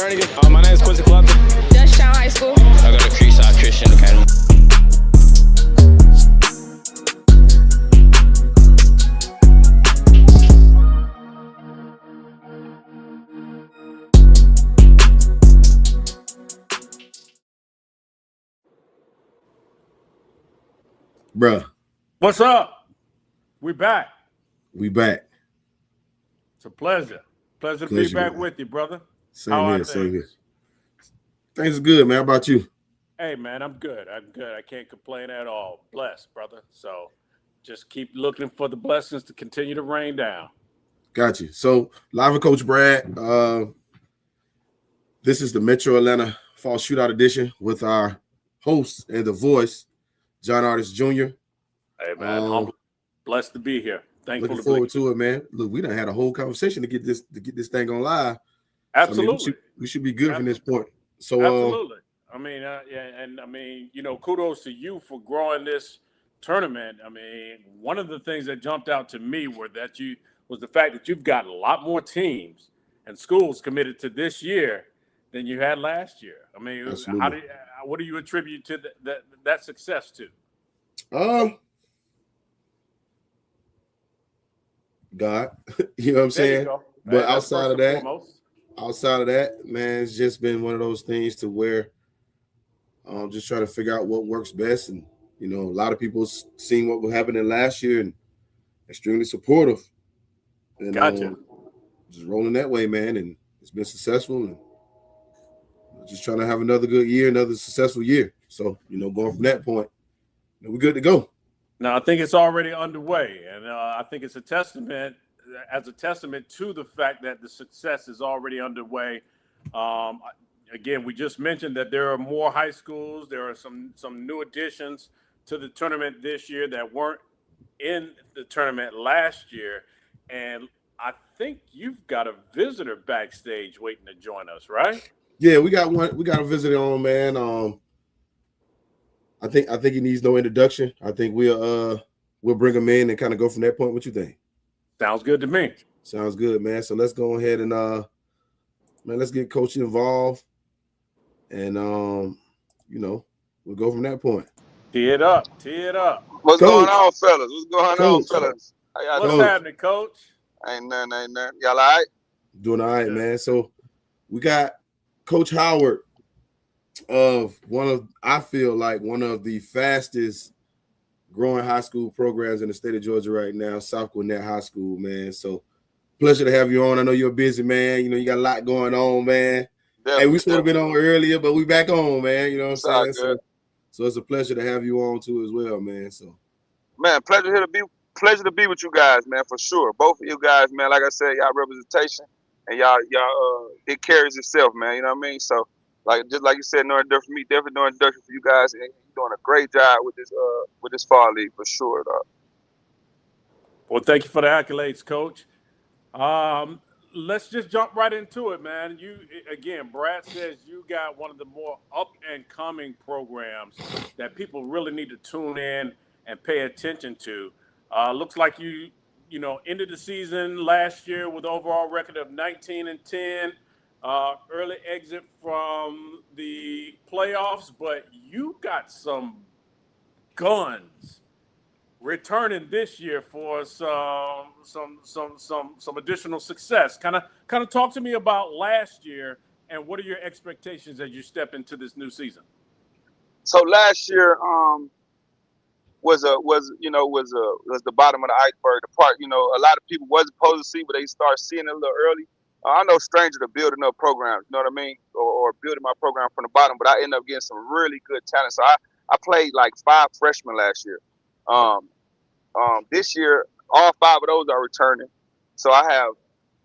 fraternity. My name is Quincy Clumpton. Georgetown High School. I go to Creekside Christian Academy. Bruh. What's up? We back. We back. It's a pleasure. Pleasure to be back with you, brother. Same here, same here. Things are good, man. How about you? Hey, man, I'm good. I can't complain at all. Blessed, brother. So just keep looking for the blessings to continue to rain down. Got you. So, live with Coach Brad. This is the Metro Atlanta Fall Shootout edition with our host and the voice, John Artis Jr. Hey, man, humble, blessed to be here. Thankful looking forward to it, man. Look, we done had a whole conversation to get this thing on live. Absolutely, so, we should be good from this point. So, absolutely. Kudos to you for growing this tournament. I mean, one of the things that jumped out to me was the fact that you've got a lot more teams and schools committed to this year than you had last year. I mean, what do you attribute to that success to? God, you know what I'm saying? But outside of that, man, it's just been one of those things to where just try to figure out what works best. And, you know, a lot of people seen what was happening last year and extremely supportive. And gotcha. Just rolling that way, man. And it's been successful. And just trying to have another good year, another successful year. So, you know, going from that point, we're good to go. Now, I think it's already underway, and I think it's a testament to the fact that the success is already underway. Again, we just mentioned that there are more high schools. There are some new additions to the tournament this year that weren't in the tournament last year, and I think you've got a visitor backstage waiting to join us, right? Yeah, we got one. We got a visitor on, man. I think he needs no introduction. I think we'll bring him in and kind of go from that point. What you think? Sounds good to me. Sounds good, man. So let's go ahead and let's get Coach involved, and we'll go from that point. Tee it up. What's going on, fellas? What's happening, Coach? Ain't nothing. Y'all all right? Doing all right, man. So we got Coach Howard of I feel like one of the fastest growing high school programs in the state of Georgia right now, South Gwinnett High School, man. So pleasure to have you on. I know you're a busy man. You know, you got a lot going on, man. Definitely, hey, we should have been on earlier, but we back on, man. You know what I'm saying? So it's a pleasure to have you on too as well, man. So, man, pleasure to be with you guys, man, for sure. Both of you guys, man. Like I said, y'all representation and y'all it carries itself, man. You know what I mean? So, just like you said, no introduction for me, definitely no introduction for you guys. And you're doing a great job with this fall league for sure, dog. Well, thank you for the accolades, Coach. Let's just jump right into it, man. Brad says you got one of the more up and coming programs that people really need to tune in and pay attention to. Looks like you ended the season last year with an overall record of 19-10. Early exit from the playoffs, but you got some guns returning this year for some additional success. Kind of talk to me about last year and what are your expectations as you step into this new season? So last year was the bottom of the iceberg. The part a lot of people wasn't supposed to see, but they start seeing it a little early. I'm no stranger to building up programs, you know what I mean, or building my program from the bottom. But I ended up getting some really good talent. So I played like 5 freshmen last year. This year, all 5 of those are returning. So I have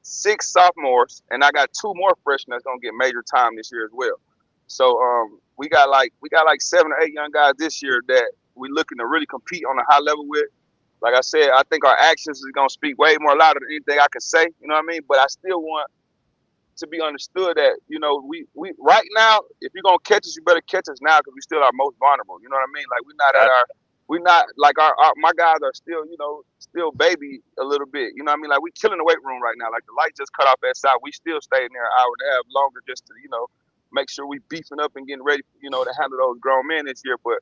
6 sophomores, and I got 2 more freshmen that's gonna get major time this year as well. So we got like 7 or 8 young guys this year that we're looking to really compete on a high level with. Like I said, I think our actions is gonna speak way more louder than anything I can say. You know what I mean? But I still want to be understood that we right now, if you're gonna catch us, you better catch us now because we still are most vulnerable. You know what I mean? Like we're we not like my guys are still, still baby a little bit. You know what I mean? Like we killing the weight room right now. Like the light just cut off at side. We still stay in there an hour and a half longer just to, make sure we beefing up and getting ready, to handle those grown men this year. But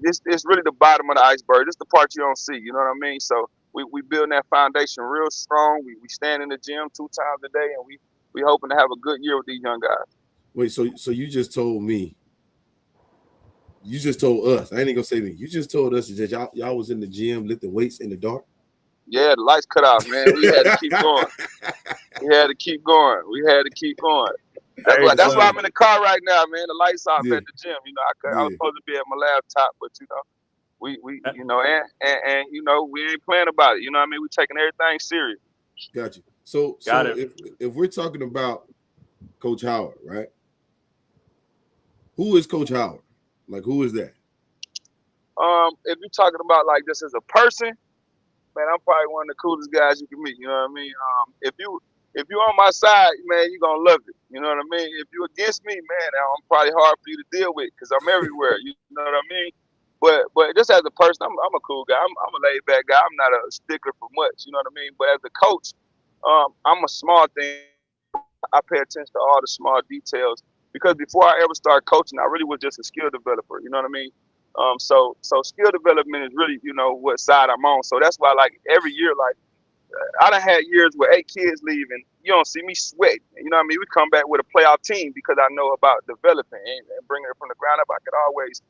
it's really the bottom of the iceberg. This is the part you don't see. You know what I mean? So we building that foundation real strong. We stand in the gym 2 times a day, and we hoping to have a good year with these young guys. Wait, so you just told me. You just told us. I ain't gonna say me. You just told us that y'all was in the gym lifting weights in the dark. Yeah, the lights cut off, man. We had to keep going. We had to keep going. That's why I'm in the car right now, man. The lights off at the gym. I was supposed to be at my laptop, but we we ain't playing about it. You know what I mean? We taking everything serious. Got you. So if we're talking about Coach Howard, right? Who is Coach Howard? Like, who is that? If you're talking about like just as a person, man, I'm probably one of the coolest guys you can meet. You know what I mean? If you on my side, man, you're gonna love it. You know what I mean? If you against me, man, I'm probably hard for you to deal with because I'm everywhere. You know what I mean? But just as a person, I'm a cool guy. I'm a laid back guy. I'm not a stickler for much. You know what I mean? But as a coach, I'm a small thing. I pay attention to all the small details. Because before I ever started coaching, I really was just a skill developer. You know what I mean? So skill development is really, what side I'm on. So that's why, like, every year, like, I done had years where 8 kids leave and you don't see me sweat. You know what I mean? We come back with a playoff team because I know about developing and bringing it from the ground up. I could always,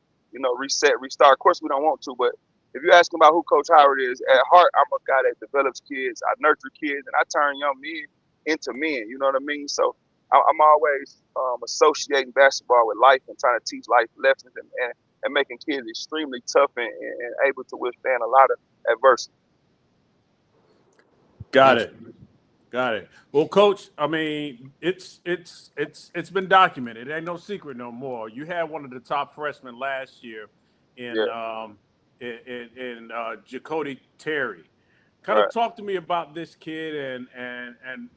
reset, restart. Of course, we don't want to, but if you're asking about who Coach Howard is, at heart, I'm a guy that develops kids. I nurture kids, and I turn young men into men. You know what I mean? So I'm always associating basketball with life and trying to teach life lessons and making kids extremely tough and able to withstand a lot of adversity. Got it. Well, Coach, I mean, it's been documented. It ain't no secret no more. You had one of the top freshmen last year in Jacody Terry. Kind of talk to me about this kid and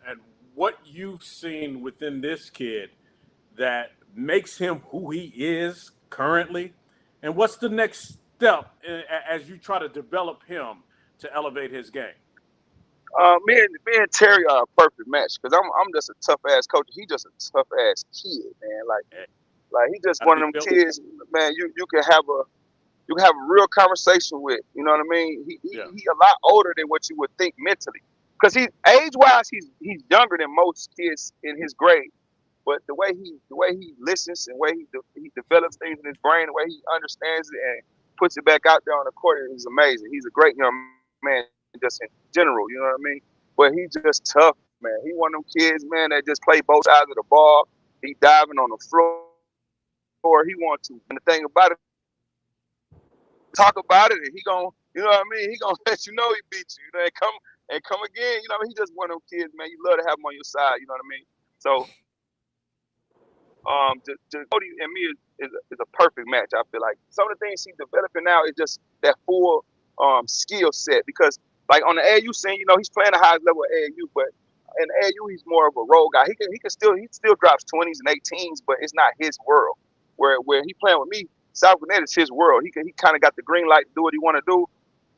what you've seen within this kid that makes him who he is currently, and what's the next step as you try to develop him to elevate his game? Me and Terry are a perfect match because I'm just a tough ass coach. He just a tough ass kid, man. Like he just one of them kids, man. You can have a real conversation with. You know what I mean? He a lot older than what you would think mentally, because he age wise he's younger than most kids in his grade. But the way he listens and the way he develops things in his brain, the way he understands it and puts it back out there on the court is amazing. He's a great young man just in general, you know what I mean? But he's just tough, man. He one of them kids, man, that just play both sides of the ball. He diving on the floor. He wants to. And the thing about it, talk about it, and he gonna, you know what I mean? He gonna let you know he beat you. You know, and come again. You know, he just one of them kids, man. You love to have him on your side. You know what I mean? So, Cody and me is a perfect match. I feel like some of the things he's developing now is just that full skill set. Because like on the AAU scene, you know, he's playing the highest level of AAU, but in AAU he's more of a role guy. He still drops 20s and 18s, but it's not his world. Where he playing with me, South Gwinnett is his world. He kind of got the green light to do what he want to do.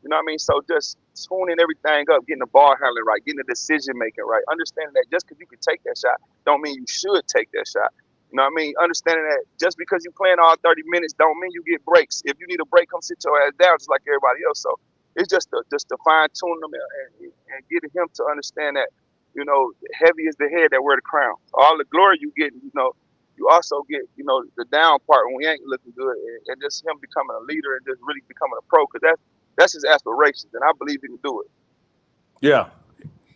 You know what I mean? So just tuning everything up, getting the ball handling right, getting the decision making right, understanding that just because you can take that shot don't mean you should take that shot. You know what I mean? Understanding that just because you're playing all 30 minutes don't mean you get breaks. If you need a break, come sit your ass down just like everybody else. So it's just to fine tune them and getting him to understand that, you know, heavy is the head that wear the crown. All the glory you get, you know, you also get, you know, the down part when we ain't looking good, and just him becoming a leader and just really becoming a pro, because that's his aspirations, and I believe he can do it. Yeah,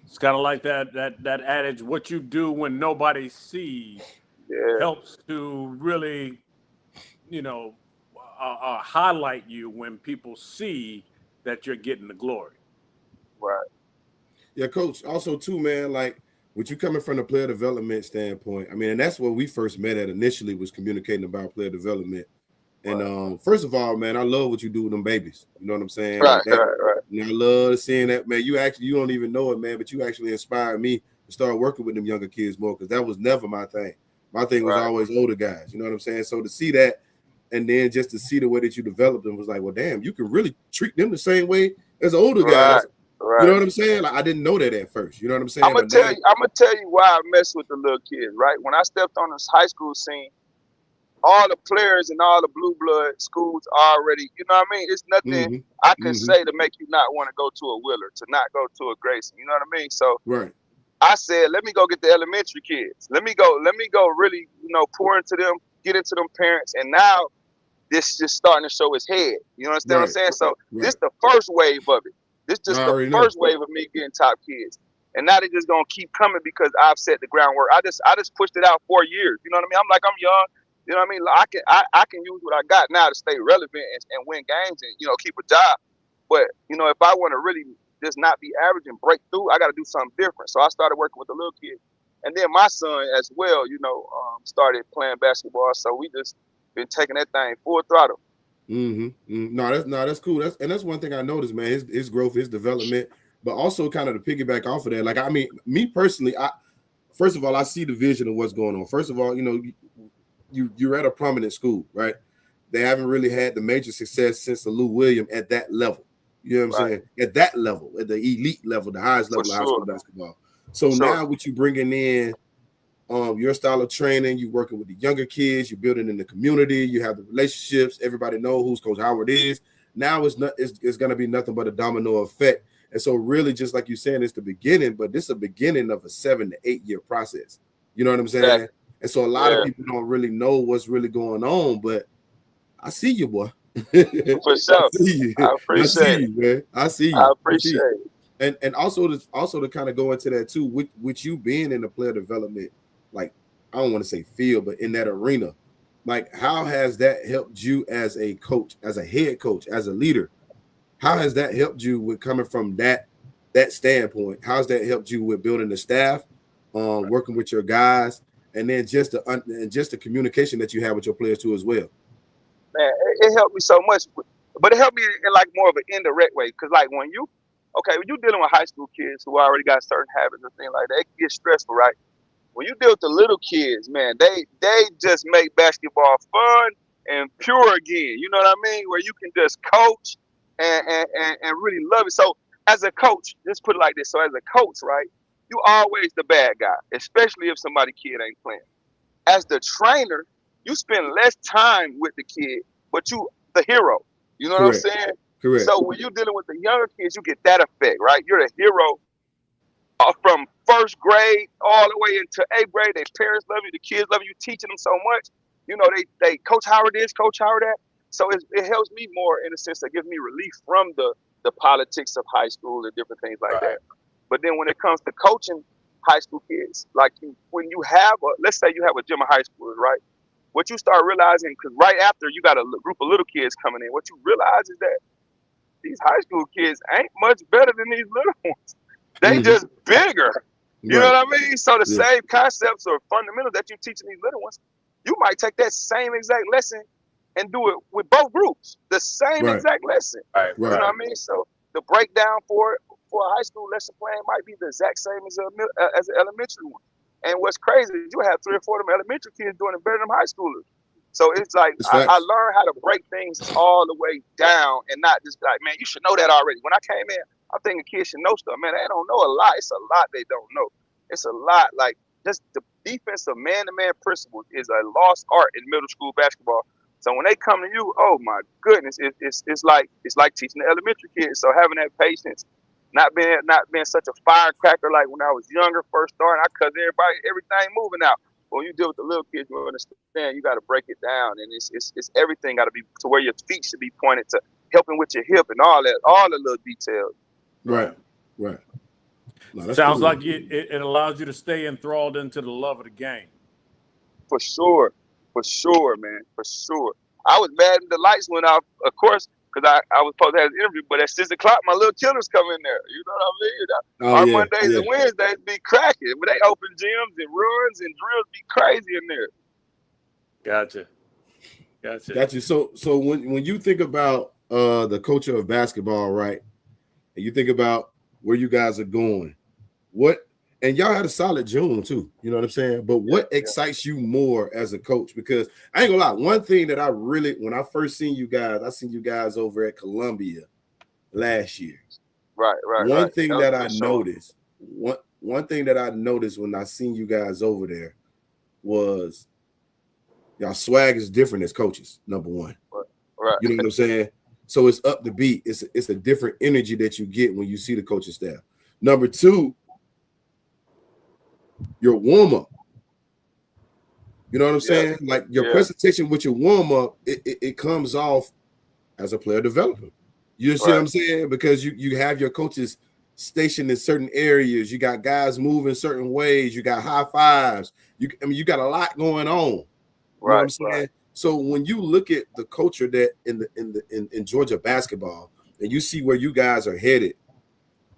it's kind of like that adage: what you do when nobody sees helps to really, you know, highlight you when people see that you're getting the glory. Right. Yeah, Coach. Also, too, man, like with you coming from the player development standpoint, I mean, and that's where we first met at initially, was communicating about player development. And first of all, man, I love what you do with them babies. You know what I'm saying? Right, like right. You know, I love seeing that, man. You don't even know it, man, but you actually inspired me to start working with them younger kids more, because that was never my thing. My thing was always older guys. You know what I'm saying? So to see that and then just to see the way that you developed them was like, well, damn, you can really treat them the same way as older guys. Right. You know what I'm saying? Like, I didn't know that at first. You know what I'm saying? I'm gonna tell you why I mess with the little kids. Right, when I stepped on this high school scene, all the players and all the blue blood schools already, you know what I mean? It's nothing I can say to make you not want to go to a Willard, to not go to a Grayson. You know what I mean? So I said, let me go get the elementary kids. Let me go really, pour into them, get into them parents. And now this just starting to show its head. You understand what I'm saying? So this the first wave of it. This just the first wave of me getting top kids. And now they just gonna keep coming because I've set the groundwork. I just pushed it out 4 years. You know what I mean? I'm like, I'm young. You know what I mean? I can use what I got now to stay relevant and win games and keep a job. But if I want to really just not be average and break through, I got to do something different. So I started working with the little kids, and then my son as well. Started playing basketball. So we just been taking that thing full throttle. No, that's cool. That's one thing I noticed, man. His growth, his development, but also kind of to piggyback off of that. Like, I mean, me personally, first of all, I see the vision of what's going on. First of all, you're at a prominent school, right? They haven't really had the major success since the Lou Williams at that level. You know what I'm saying? At that level, at the elite level, the highest level of high school basketball. So now what you bringing in, your style of training, you working with the younger kids, you're building in the community, you have the relationships, everybody know who's Coach Howard is. Now it's going to be nothing but a domino effect. And so really, just like you're saying, it's the beginning, but this is a beginning of a 7 to 8 year process. You know what I'm saying? Exactly. And so a lot of people don't really know what's really going on, but I see you, boy. For sure. I appreciate you, man. I see you. I appreciate it. And also to kind of go into that too, with you being in the player development, like, I don't want to say field, but in that arena, like, how has that helped you as a coach, as a head coach, as a leader? How has that helped you with coming from that standpoint? How's that helped you with building the staff, working with your guys, and then just the communication that you have with your players too as well? Man, it helped me so much, but it helped me in like more of an indirect way. Because like when you're dealing with high school kids who already got certain habits and things like that, it can get stressful, right? When you deal with the little kids, man, they just make basketball fun and pure again. You know what I mean? Where you can just coach and really love it. So as a coach, just put it like this. So as a coach, right, you always the bad guy, especially if somebody kid ain't playing. As the trainer, you spend less time with the kid, but you the hero. You know what I'm saying? Correct. So when you're dealing with the younger kids, you get that effect, right? You're the hero from first grade all the way into 8th grade. Their parents love you, the kids love you, teaching them so much. They Coach Howard this, Coach Howard that. So it helps me more in a sense that gives me relief from the politics of high school and different things like that. But then when it comes to coaching high school kids, like when you have let's say you have a gym of high schoolers, right? What you start realizing, because right after you got a group of little kids coming in, what you realize is that these high school kids ain't much better than these little ones. They just bigger. You know what I mean? So the same concepts or fundamentals that you're teaching these little ones, you might take that same exact lesson and do it with both groups. The same exact lesson. You know what I mean? So the breakdown for a high school lesson plan might be the exact same as an elementary one. And what's crazy is you have 3 or 4 of them elementary kids doing it better than high schoolers. So it's like I learned how to break things all the way down and not just like, man, you should know that already. When I came in, I'm thinking kids should know stuff. Man, they don't know a lot. It's a lot they don't know. It's a lot. Like, just the defensive man-to-man principles is a lost art in middle school basketball. So when they come to you, oh my goodness, it's like teaching the elementary kids. So having that patience, not being such a firecracker like when I was younger, first starting, I cut everything moving out. When you deal with the little kids, you understand you got to break it down, and it's everything got to be to where your feet should be pointed to, helping with your hip and all the little details. Right. No, sounds cool. Like it allows you to stay enthralled into the love of the game. For sure, man, for sure. I was mad when the lights went off, of course, because I was supposed to have an interview, but at 6 o'clock, my little killers come in there. You know what I mean? Our Mondays and Wednesdays be cracking. But they open gyms and runs and drills be crazy in there. Gotcha. So when you think about the culture of basketball, right, and you think about where you guys are going, what And y'all had a solid June too. You know what I'm saying? But what excites you more as a coach? Because I ain't gonna lie, one thing that I really, when I first seen you guys, I seen you guys over at Columbia last year. Right. One thing that I sure. noticed, one thing that I noticed when I seen you guys over there was y'all swag is different as coaches, number one. Right. You know what I'm saying? So it's up to beat. It's a different energy that you get when you see the coaching staff. Number two, your warm-up. You know what I'm saying? Like your presentation with your warm-up, it comes off as a player developer. You see what I'm saying? Because you have your coaches stationed in certain areas. You got guys moving certain ways. You got high fives. You got a lot going on. You know what I'm saying? Right. So when you look at the culture that in Georgia basketball and you see where you guys are headed,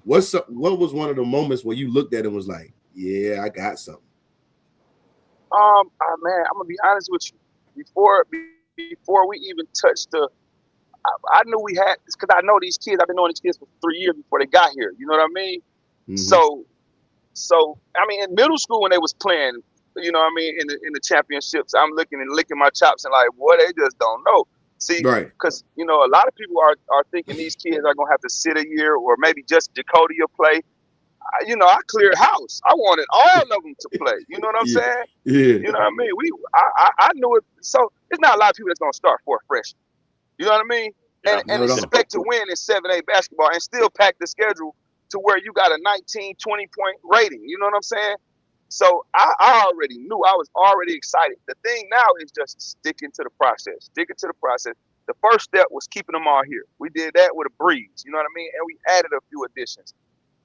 what was one of the moments where you looked at it and was like, yeah, I got something? Man, I'm gonna be honest with you. Before we even touched I knew we had, because I know these kids. I've been knowing these kids for 3 years before they got here. You know what I mean? Mm-hmm. So I mean, in middle school when they was playing, you know what I mean, in the championships, I'm looking and licking my chops and like, boy, they just don't know. See, because you know, a lot of people are thinking these kids are gonna have to sit a year, or maybe just Dakota will play. You know, I cleared house. I wanted all of them to play. You know what I'm saying? Yeah. You know what I mean? I knew it. So there's not a lot of people that's gonna start for a freshman. You know what I mean? Yeah, and expect to win in 7A basketball and still pack the schedule to where you got a 19, 20-point rating. You know what I'm saying? So I already knew. I was already excited. The thing now is just sticking to the process. The first step was keeping them all here. We did that with a breeze. You know what I mean? And we added a few additions.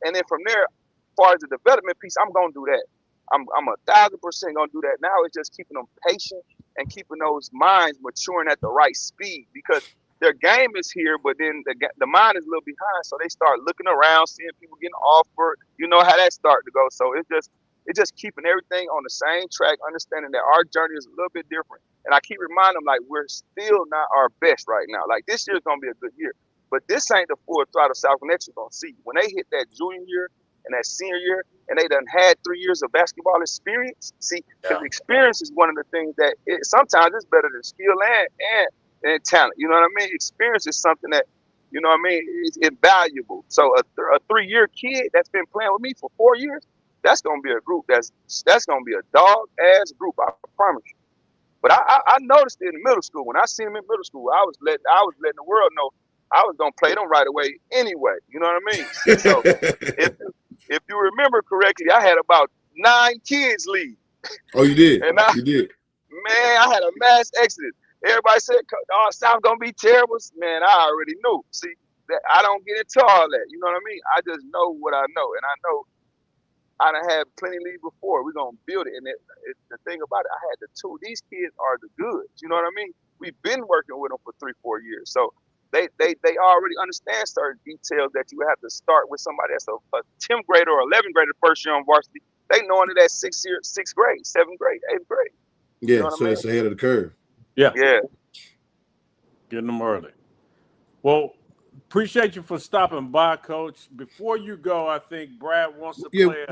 And then from there, as far as the development piece, I'm going to do that. I'm 1,000% going to do that. Now it's just keeping them patient and keeping those minds maturing at the right speed, because their game is here, but then the mind is a little behind. So they start looking around, seeing people getting offered. You know how that started to go. So it's just keeping everything on the same track, understanding that our journey is a little bit different. And I keep reminding them, like, we're still not our best right now. Like, this year's going to be a good year. But this ain't the full throttle South Gwinnett you're going to see. When they hit that junior year and that senior year, and they done had 3 years of basketball experience, see, because experience is one of the things that sometimes it's better than skill and talent. You know what I mean? Experience is something that, you know what I mean, is invaluable. So a 3-year kid that's been playing with me for 4 years, that's going to be a group that's going to be a dog-ass group, I promise you. But I noticed it in middle school. When I seen them in middle school, I was letting the world know I was going to play them right away anyway. You know what I mean? So if you remember correctly, I had about 9 kids leave. Oh, you did? And you did? Man, I had a mass exodus. Everybody said, oh, South going to be terrible. Man, I already knew. See, that I don't get into all that. You know what I mean? I just know what I know. And I know I done had plenty leave before. We're going to build it. And the thing about it, I had the two. These kids are the goods. You know what I mean? We've been working with them for 3-4 years. So they already understand certain details that you have to start with somebody that's a 10th grader or 11th grader first year on varsity. They knowing it at 6th grade, 7th grade, 8th grade. Yeah, you know so it's ahead of the curve. Yeah. Getting them early. Well, appreciate you for stopping by, Coach. Before you go, I think Brad wants to play.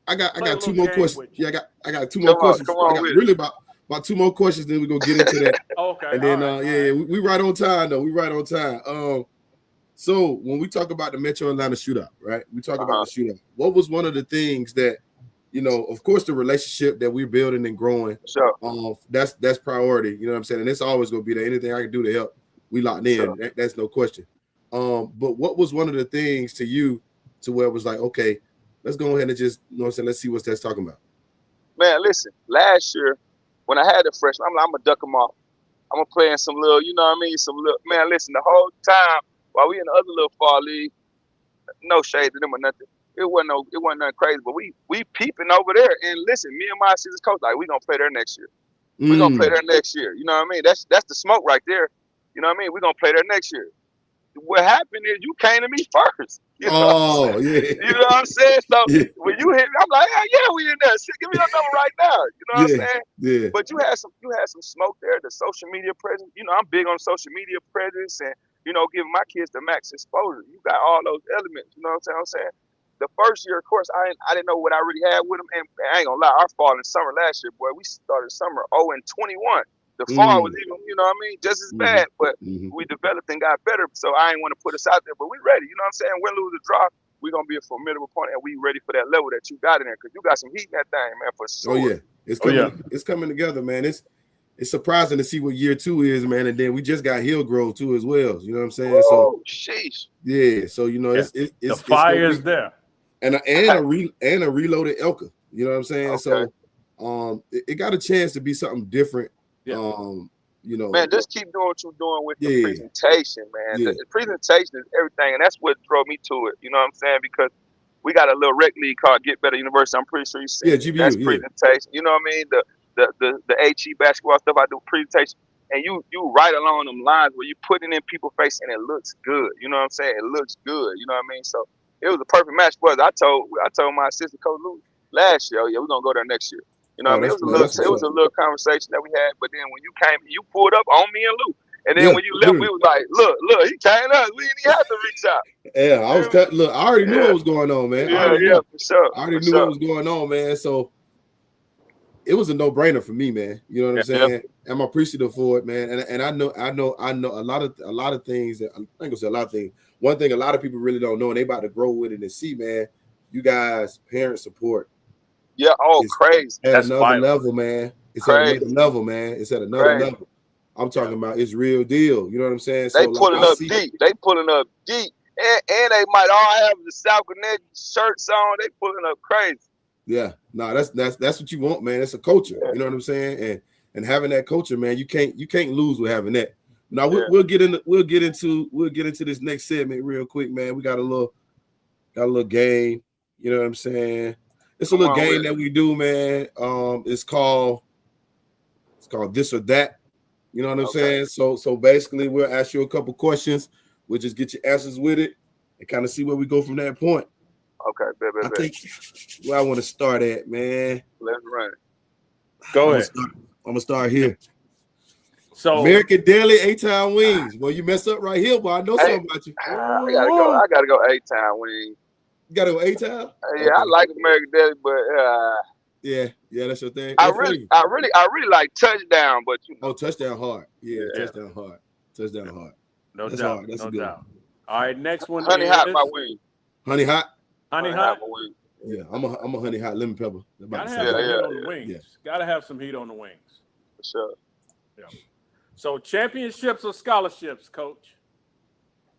I got 2 more questions. Yeah, I got 2 more questions. Come on, I got really about 2 more questions, then we're gonna get into that. Okay. And then we right on time though. We right on time. So when we talk about the Metro Atlanta shootout, right? We talk about the shootout. What was one of the things that, you know, of course, the relationship that we're building and growing. Sure. That's priority. You know what I'm saying? And it's always gonna be there. Anything I can do to help, we locked in. Sure. That's no question. But what was one of the things to you to where it was like, okay, let's go ahead and just, you know what I'm saying, let's see what that's talking about. Man, listen, last year when I had the freshman, I'm gonna duck them off. I'm gonna play in some little, you know what I mean, man, listen, the whole time while we in the other little fall league, no shade to them or nothing. It wasn't nothing crazy, but we peeping over there. And listen, me and my assistant coach, like, we gonna play there next year. We gonna play there next year. You know what I mean? That's the smoke right there. You know what I mean? We gonna play there next year. What happened is you came to me first. You know yeah. You know what I'm saying? So when you hit me, I'm like, yeah, we in there. Shit, give me your number right now. You know what I'm saying? Yeah. But you had some smoke there, the social media presence. You know, I'm big on social media presence and, you know, giving my kids the max exposure. You got all those elements, you know what I'm saying? the first year, of course, I didn't know what I really had with them. And I ain't gonna lie, our fall in summer last year, boy, we started summer 0-21. The fall was even, you know what I mean, just as bad, but we developed and got better. So I ain't want to put us out there, but we ready. You know what I'm saying? Win, lose, or draw, we're gonna be a formidable opponent, and we ready for that level that you got in there, because you got some heat in that thing, man, for sure. Oh yeah, it's coming together, man. It's surprising to see what year 2 is, man. And then we just got Hillgrove too as well. You know what I'm saying? Oh, sheesh. Yeah, so you know it's the fire is there, and a reloaded Elka. You know what I'm saying? Okay. So it got a chance to be something different. Yeah. You know, man, just keep doing what you're doing with the presentation, man. The presentation is everything, and that's what drove me to it. You know what I'm saying? Because we got a little rec league called Get Better University. I'm pretty sure you see it. GBU, that's presentation. You know what I mean? The HE basketball stuff, I do presentation, and you right along them lines where you putting in people's face and it looks good. You know what I'm saying? It looks good. You know what I mean? So it was a perfect match for us. I told my assistant coach Lou last year, yeah, we're gonna go there next year. You know what I mean? It was a little conversation that we had, but then when you came, you pulled up on me and Lou. And then when you left, we was like, look, he came us. We didn't even have to reach out. Yeah, I was cut. Look, I already knew what was going on, man. Yeah, for sure. I already knew what was going on, man. So it was a no-brainer for me, man. You know what I'm saying? Yeah. I'm appreciative for it, man. And I know a lot of things that I ain't gonna say a lot of things. One thing a lot of people really don't know, and they about to grow with it and see, man. You guys, parent support. Yeah, crazy. At another level, man. It's crazy. At another level, man. It's at another level. I'm talking about it's real deal. You know what I'm saying? They pulling up deep. They pulling up deep. And they might all have the South Gwinnett shirts on. They pulling up crazy. Yeah. No, that's what you want, man. It's a culture. Yeah. You know what I'm saying? And having that culture, man, you can't lose with having that. Now we'll get into this next segment real quick, man. We got a little game. You know what I'm saying? It's a little game that we do, man. It's called This or That. You know what I'm saying? So basically, we'll ask you a couple questions. We'll just get your answers with it and kind of see where we go from that point. Okay, baby. I think where I want to start at, man. Let's run. Go ahead. I'm gonna start here. So American Deli A-Town Wings. Well, you mess up right here, but I know something about you. I gotta go A-Town Wings. You gotta go A-Town? Yeah, I like American Deli, but yeah, that's your thing. I really like Touchdown, but you know. Touchdown hard. Yeah, Touchdown hard. No That's doubt. hard. That's no a good doubt. one. All right, next one. Honey hot my wing. Honey hot. Honey hot. Yeah, I'm a honey hot lemon pepper. Gotta have some heat on the wings. Yeah. Gotta have some heat on the wings. For sure. Yeah. So championships or scholarships, Coach?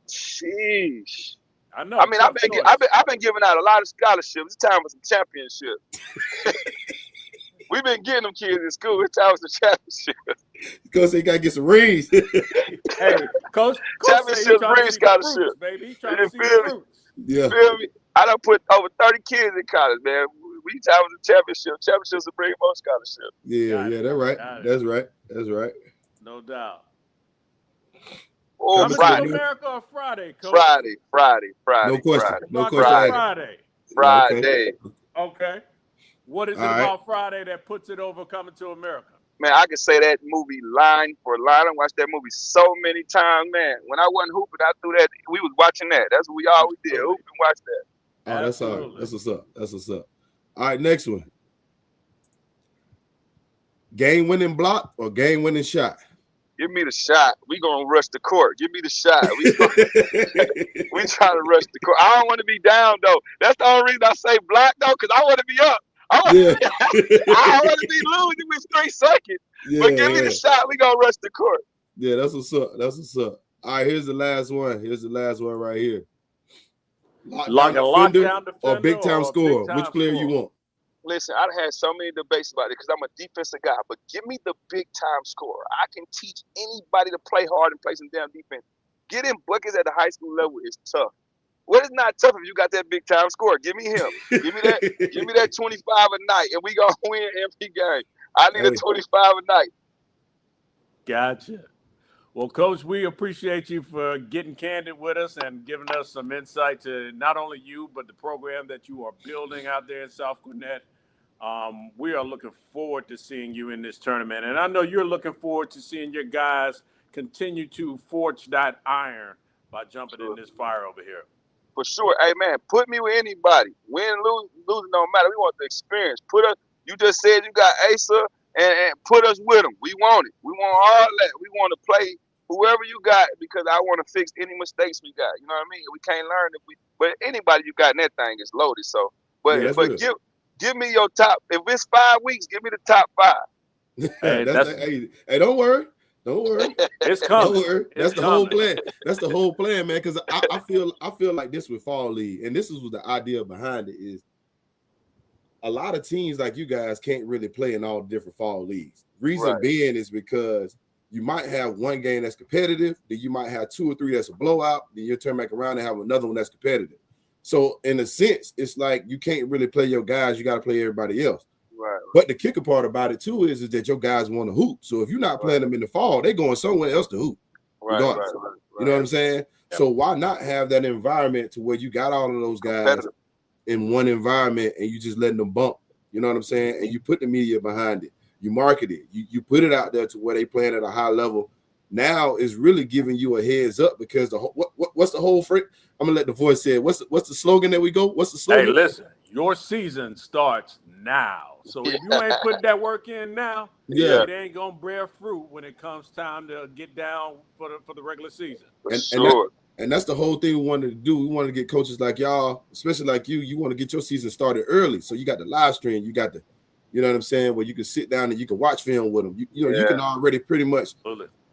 Sheesh. I know. I mean, I've been giving out a lot of scholarships. It's time for some championships. We've been getting them kids in school. It's time for some championships. Because they gotta get some rings. Hey, Coach championship ring scholarship, baby. He's trying to see the fruits. Yeah. Feel me? I done put over 30 kids in college, man. We time for the championship. Championships will bring more scholarships. Yeah, that's right. That's right. No doubt. Oh, Coming Friday. to America or Friday, Coach? Friday. No question. No question. Friday. Okay. What is it about Friday that puts it over Coming to America? Man, I can say that movie line for line. I watched that movie so many times, man. When I wasn't hooping, I threw that. We was watching that. That's what we always did. Hoop and watch that. Oh, that's all right. That's what's up. All right, next one. Game-winning block or game-winning shot? Give me the shot. We gonna rush the court. Give me the shot. We trying to rush the court. I don't want to be down though. That's the only reason I say block though, because I want to be up. I want to be losing with 3 seconds. Yeah, but give me the shot. We gonna rush the court. Yeah, that's what's up. All right, here's the last one. Right here. Lockdown defender or big time scorer. Which player you want? Listen, I've had so many debates about it because I'm a defensive guy, but give me the big time scorer. I can teach anybody to play hard and play some damn defense. Getting buckets at the high school level is tough. What is not tough if you got that big time scorer? Give me him. Give me that 25 a night, and we gonna win every game. I need a 25 a night. Gotcha. Well, Coach, we appreciate you for getting candid with us and giving us some insight to not only you, but the program that you are building out there in South Gwinnett. We are looking forward to seeing you in this tournament. And I know you're looking forward to seeing your guys continue to forge that iron by jumping in this fire over here. for sure. Hey man, put me with anybody. Win, losing don't matter. We want the experience. You just said you got Asa and put us with them. We want it. We want all that. We want to play whoever you got because I want to fix any mistakes we got. You know what I mean? We can't learn but anybody you got in that thing is loaded. So, but give me your top. If it's 5 weeks, give me the top 5. Hey, don't worry. Don't worry. It's coming. Don't worry. That's the whole plan. That's the whole plan, man. Because I feel like this with fall league, and this is what the idea behind it is. A lot of teams like you guys can't really play in all different fall leagues. Reason being is because you might have one game that's competitive, then you might have 2 or 3 that's a blowout, then you turn back around and have another one that's competitive. So in a sense, it's like you can't really play your guys. You got to play everybody else. Right. But the kicker part about it too is that your guys want to hoop. So if you're not playing them in the fall, they're going somewhere else to hoop. Right. You know what I'm saying? Yeah. So why not have that environment to where you got all of those guys in one environment and you just letting them bump? You know what I'm saying? And you put the media behind it. You market it. You put it out there to where they playing at a high level. Now is really giving you a heads up because what's the whole freak? I'm gonna let the voice say it. What's the slogan that we go? What's the slogan? Hey, listen, your season starts now. So if you ain't put that work in now, it ain't gonna bear fruit when it comes time to get down for the regular season. And that's the whole thing we wanted to do. We wanted to get coaches like y'all, especially like you. You want to get your season started early, so you got the live stream. You got the, you know what I'm saying, where you can sit down and you can watch film with them. You can already pretty much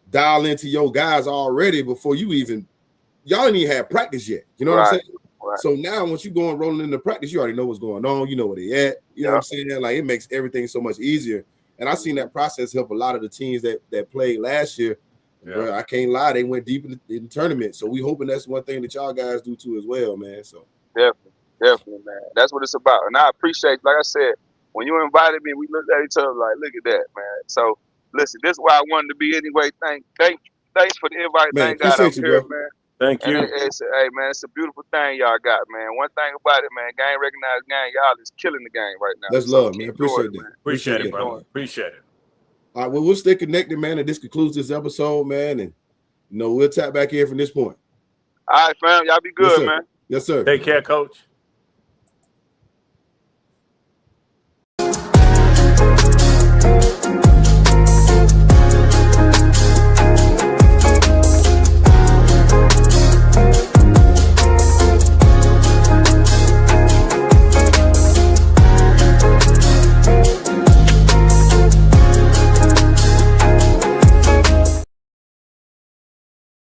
dial into your guys already before y'all didn't even have practice yet. You know what I'm saying? Right. So now once you go and rolling into practice, you already know what's going on. You know where they at. You know what I'm saying? Like it makes everything so much easier. And I seen that process help a lot of the teams that played last year. Yeah. Bro, I can't lie, they went deep in the tournament. So we hoping that's one thing that y'all guys do too as well, man. So definitely, man. That's what it's about. And I appreciate, like I said, when you invited me, we looked at each other like, look at that, man. So listen, this is where I wanted to be anyway. Thanks for the invite. Man, thank God I'm here, bro. man. Thank you. Hey, man, it's a beautiful thing y'all got, man. One thing about it, man, game recognized game, y'all is killing the game right now. That's love, man. Appreciate that. Appreciate it, brother. Appreciate it. All right, well, we'll stay connected, man, and this concludes this episode, man, and we'll tap back in from this point. All right, fam. Y'all be good, yes, man. Yes, sir. Take care, Coach.